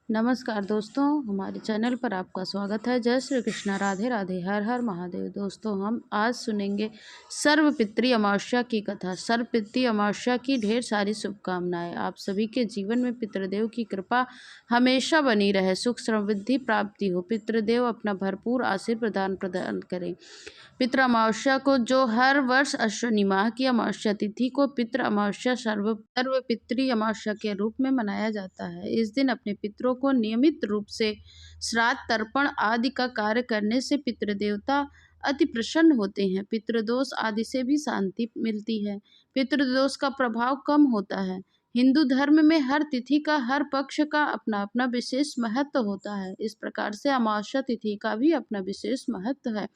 नमस्कार दोस्तों, हमारे चैनल पर आपका स्वागत है। जय श्री कृष्णा, राधे राधे, हर हर महादेव। दोस्तों, हम आज सुनेंगे सर्वपितृ अमावस्या की कथा। सर्वपितृ अमावस्या की ढेर सारी शुभकामनाएं। आप सभी के जीवन में पितृदेव की कृपा हमेशा बनी रहे, सुख समृद्धि प्राप्ति हो। पितृदेव अपना भरपूर आशीर्वाद प्रदान करें। पितृ अमावस्या को, जो हर वर्ष अश्विनी माह की अमावस्या तिथि को पितृ अमावस्या सर्वपितृ अमावस्या के रूप में मनाया जाता है। इस दिन अपने पितरों को नियमित रूप से श्राद्ध, तर्पण आदि का कार्य करने से पितृदेवता अति प्रसन्न होते हैं। पितृदोष आदि से भी शांति मिलती है। पितृदोष का प्रभाव कम होता है। हिंदू धर्म में हर तिथि का, हर पक्ष का अपना अपना विशेष महत्व होता है। इस प्रकार से अमावस्या तिथि का भी अपना विशेष महत्व है।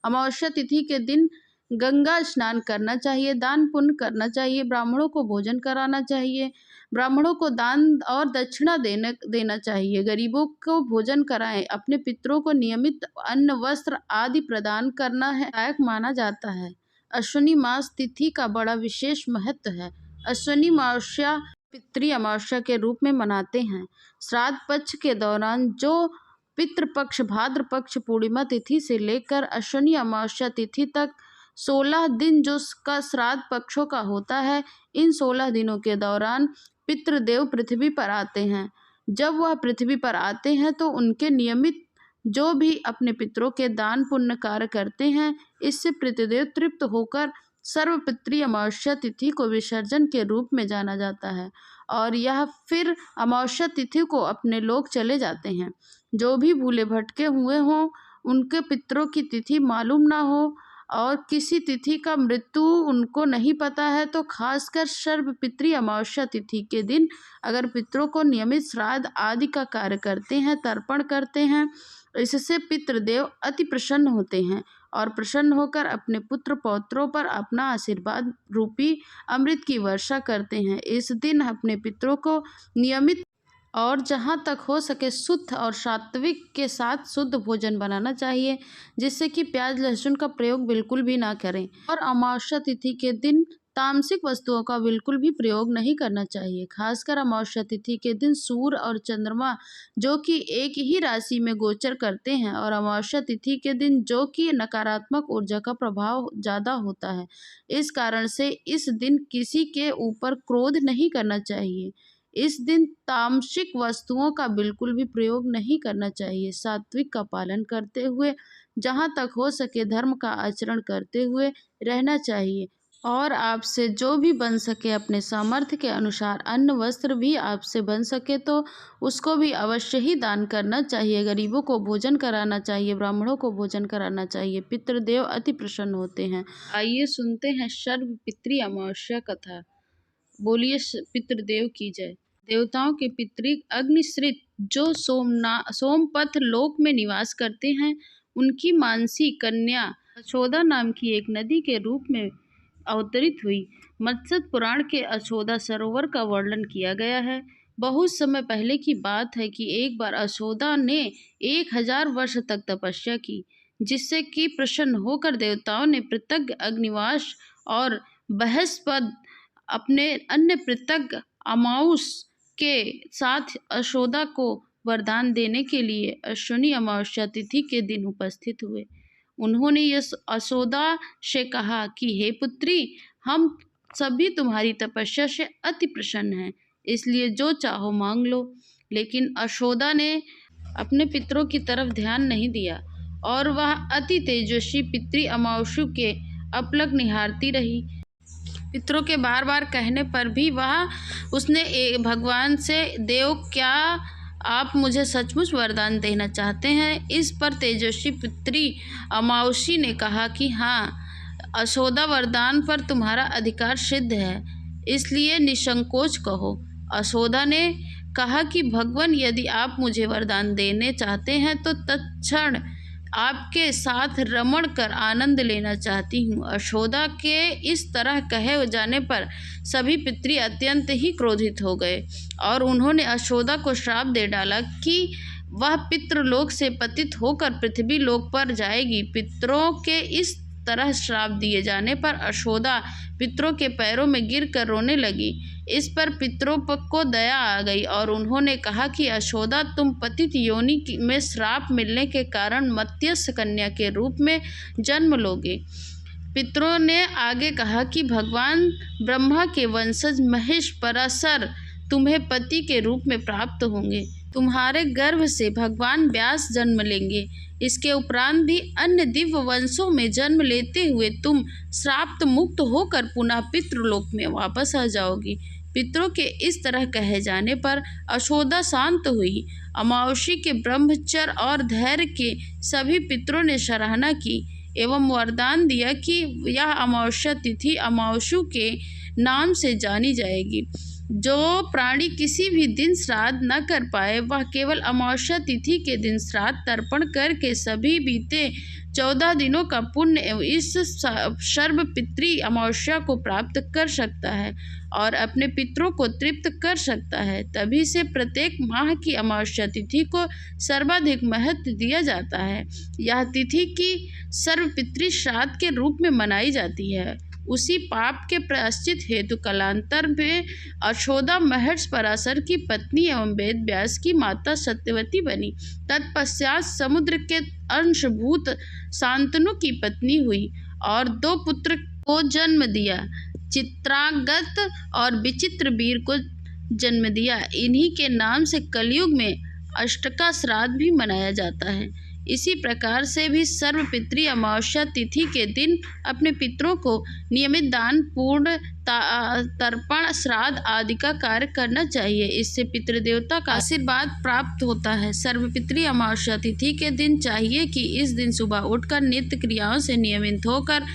अमावस्या तिथि के दिन गंगा स्नान करना चाहिए, दान पुण्य करना चाहिए, ब्राह्मणों को भोजन कराना चाहिए, ब्राह्मणों को दान और दक्षिणा देना चाहिए, गरीबों को भोजन कराएं। अपने पितरों को नियमित अन्न, वस्त्र आदि प्रदान करना है लायक माना जाता है। अश्विनी मास तिथि का बड़ा विशेष महत्व है। अश्विनी अमावस्या पितृ अमावस्या के रूप में मनाते हैं। श्राद्ध पक्ष के दौरान, जो पितृपक्ष भाद्र पक्ष पूर्णिमा तिथि से लेकर अश्विनी अमावस्या तिथि तक 16 दिन जो का श्राद्ध पक्षों का होता है, इन 16 दिनों के दौरान पितृदेव पृथ्वी पर आते हैं। जब वह पृथ्वी पर आते हैं तो उनके नियमित जो भी अपने पितरों के दान पुण्य कार्य करते हैं, इससे पितृदेव तृप्त होकर सर्वपितृ अमावस्या तिथि को विसर्जन के रूप में जाना जाता है और यह फिर अमावस्या तिथि को अपने लोग चले जाते हैं। जो भी भूले भटके हुए हों, उनके पितरों की तिथि मालूम ना हो और किसी तिथि का मृत्यु उनको नहीं पता है, तो खासकर सर्वपितृ अमावस्या तिथि के दिन अगर पितरों को नियमित श्राद्ध आदि का कार्य करते हैं, तर्पण करते हैं, इससे पितृदेव अति प्रसन्न होते हैं और प्रसन्न होकर अपने पुत्र पौत्रों पर अपना आशीर्वाद रूपी अमृत की वर्षा करते हैं। इस दिन अपने पितरों को नियमित और जहाँ तक हो सके शुद्ध और सात्विक के साथ शुद्ध भोजन बनाना चाहिए, जिससे कि प्याज लहसुन का प्रयोग बिल्कुल भी ना करें। और अमावस्या तिथि के दिन तामसिक वस्तुओं का बिल्कुल भी प्रयोग नहीं करना चाहिए। खासकर अमावस्या तिथि के दिन सूर्य और चंद्रमा जो कि एक ही राशि में गोचर करते हैं और अमावस्या तिथि के दिन जो कि नकारात्मक ऊर्जा का प्रभाव ज़्यादा होता है। इस कारण से इस दिन किसी के ऊपर क्रोध नहीं करना चाहिए। इस दिन तामसिक वस्तुओं का बिल्कुल भी प्रयोग नहीं करना चाहिए। सात्विक का पालन करते हुए, जहाँ तक हो सके धर्म का आचरण करते हुए रहना चाहिए और आपसे जो भी बन सके अपने सामर्थ्य के अनुसार अन्न वस्त्र भी आपसे बन सके तो उसको भी अवश्य ही दान करना चाहिए। गरीबों को भोजन कराना चाहिए, ब्राह्मणों को भोजन कराना चाहिए। पितृदेव अति प्रसन्न होते हैं। आइए सुनते हैं सर्वपितृ अमावस्या कथा। बोलिए पितृदेव की जय। देवताओं के पितृ अग्निश्रित जो सोमपथ लोक में निवास करते हैं, उनकी मानसी कन्या अशोदा नाम की एक नदी के रूप में अवतरित हुई। मत्स्य पुराण के अशोदा सरोवर का वर्णन किया गया है। बहुत समय पहले की बात है कि एक बार अशोदा ने 1000 वर्ष तक तपस्या की, जिससे कि प्रसन्न होकर देवताओं ने पृथग अग्निवास और बृहस्पति अपने अन्य पृथग अमाउस के साथ अशोदा को वरदान देने के लिए अश्विनी अमावस्या तिथि के दिन उपस्थित हुए। उन्होंने यह अशोदा से कहा कि हे पुत्री, हम सभी तुम्हारी तपस्या से अति प्रसन्न हैं, इसलिए जो चाहो मांग लो। लेकिन अशोदा ने अपने पितरों की तरफ ध्यान नहीं दिया और वह अति तेजस्वी पितृ अमावस्या के अपलक निहारती रही। पितरों के बार बार कहने पर भी उसने भगवान से, देव क्या आप मुझे सचमुच वरदान देना चाहते हैं? इस पर तेजस्वी पितृ अमावस्या ने कहा कि हाँ अशोदा, वरदान पर तुम्हारा अधिकार सिद्ध है, इसलिए निसंकोच कहो। अशोदा ने कहा कि भगवान, यदि आप मुझे वरदान देने चाहते हैं तो तत्क्षण आपके साथ रमण कर आनंद लेना चाहती हूँ। अशोदा के इस तरह कहे जाने पर सभी पितृ अत्यंत ही क्रोधित हो गए और उन्होंने अशोदा को श्राप दे डाला कि वह पितृलोक से पतित होकर पृथ्वी लोक पर जाएगी। पितरों के इस तरह श्राप दिए जाने पर यशोदा पितरों के पैरों में गिरकर रोने लगी। इस पर पितरों को दया आ गई और उन्होंने कहा कि यशोदा, तुम पतित योनि में श्राप मिलने के कारण मत्स्य कन्या के रूप में जन्म लोगे। पितरों ने आगे कहा कि भगवान ब्रह्मा के वंशज महेश पराशर तुम्हें पति के रूप में प्राप्त होंगे। तुम्हारे गर्भ से भगवान व्यास जन्म लेंगे। इसके उपरांत भी अन्य दिव्य वंशों में जन्म लेते हुए तुम श्राप मुक्त होकर पुनः पितृलोक में वापस आ जाओगी। पितरों के इस तरह कहे जाने पर यशोदा शांत हुई। अमावस्या के ब्रह्मचर्य और धैर्य के सभी पितरों ने सराहना की एवं वरदान दिया कि यह अमावस्या तिथि अमावस्या के नाम से जानी जाएगी। जो प्राणी किसी भी दिन श्राद्ध न कर पाए वह केवल अमावस्या तिथि के दिन श्राद्ध तर्पण करके सभी बीते 14 दिनों का पुण्य एवं इस सर्व पितृ अमावस्या को प्राप्त कर सकता है और अपने पितरों को तृप्त कर सकता है। तभी से प्रत्येक माह की अमावस्या तिथि को सर्वाधिक महत्व दिया जाता है। यह तिथि की सर्व पितृ श्राद्ध के रूप में मनाई जाती है। उसी पाप के प्रायश्चित हेतु कालांतर में यशोदा महर्षि पराशर की पत्नी एवं वेद व्यास की माता सत्यवती बनी। तत्पश्चात समुद्र के अंशभूत शांतनु की पत्नी हुई और 2 पुत्र को जन्म दिया। चित्रांगत और विचित्रवीर को जन्म दिया। इन्हीं के नाम से कलयुग में अष्टका श्राद्ध भी मनाया जाता है। इसी प्रकार से भी सर्व पितृ अमावस्या तिथि के दिन अपने पितरों को नियमित दान, पूर्ण तर्पण, श्राद्ध आदि का कार्य करना चाहिए। इससे पितृदेवता का आशीर्वाद प्राप्त होता है। सर्व पितृ अमावस्या तिथि के दिन चाहिए कि इस दिन सुबह उठकर नित्य क्रियाओं से नियमित होकर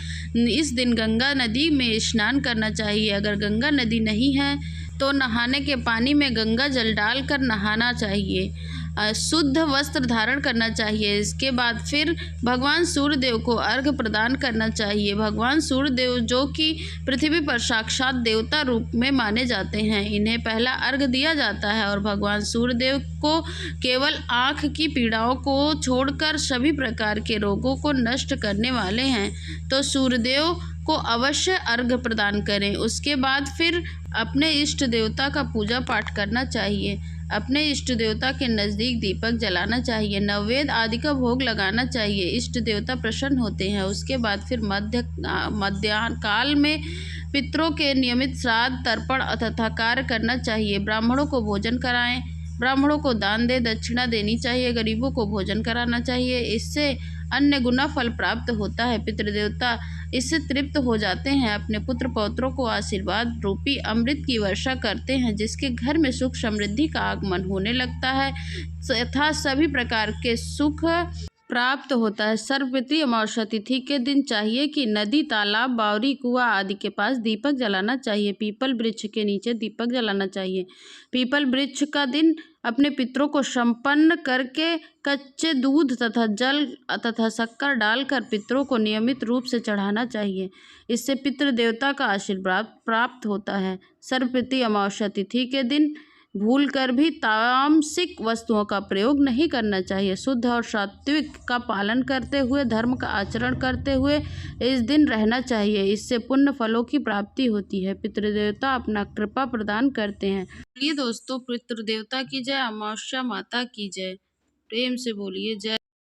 इस दिन गंगा नदी में स्नान करना चाहिए। अगर गंगा नदी नहीं है तो नहाने के पानी में गंगा जल डालकर नहाना चाहिए। शुद्ध वस्त्र धारण करना चाहिए। इसके बाद फिर भगवान सूर्यदेव को अर्घ्य प्रदान करना चाहिए। भगवान सूर्यदेव जो कि पृथ्वी पर साक्षात देवता रूप में माने जाते हैं, इन्हें पहला अर्घ्य दिया जाता है और भगवान सूर्यदेव को केवल आँख की पीड़ाओं को छोड़कर सभी प्रकार के रोगों को नष्ट करने वाले हैं, तो सूर्यदेव को अवश्य अर्घ्य प्रदान करें। उसके बाद फिर अपने इष्ट देवता का पूजा पाठ करना चाहिए। अपने इष्ट देवता के नज़दीक दीपक जलाना चाहिए। नैवेद्य आदि का भोग लगाना चाहिए। इष्ट देवता प्रसन्न होते हैं। उसके बाद फिर मध्याह्न काल में पितरों के नियमित श्राद्ध, तर्पण तथा कार्य करना चाहिए। ब्राह्मणों को भोजन कराएं। ब्राह्मणों को दान दे दक्षिणा देनी चाहिए। गरीबों को भोजन कराना चाहिए। इससे अन्य गुना फल प्राप्त होता है। पितृदेवता इससे तृप्त हो जाते हैं। अपने पुत्र पौत्रों को आशीर्वाद रूपी अमृत की वर्षा करते हैं, जिसके घर में सुख समृद्धि का आगमन होने लगता है तथा सभी प्रकार के सुख प्राप्त होता है। सर्वपितृ अमावस्या तिथि के दिन चाहिए कि नदी, तालाब, बावरी, कुआं आदि के पास दीपक जलाना चाहिए। पीपल वृक्ष के नीचे दीपक जलाना चाहिए। पीपल वृक्ष का दिन अपने पितरों को संपन्न करके कच्चे दूध तथा जल तथा शक्कर डालकर पितरों को नियमित रूप से चढ़ाना चाहिए। इससे पितृ देवता का आशीर्वाद प्राप्त होता है। सर्वपितृ अमावस्या तिथि के दिन भूलकर भी तामसिक वस्तुओं का प्रयोग नहीं करना चाहिए। शुद्ध और सात्विक का पालन करते हुए, धर्म का आचरण करते हुए इस दिन रहना चाहिए। इससे पुण्य फलों की प्राप्ति होती है। पितृदेवता अपना कृपा प्रदान करते हैं। बोलिए दोस्तों, पितृदेवता की जय, अमावस्या माता की जय। प्रेम से बोलिए जय।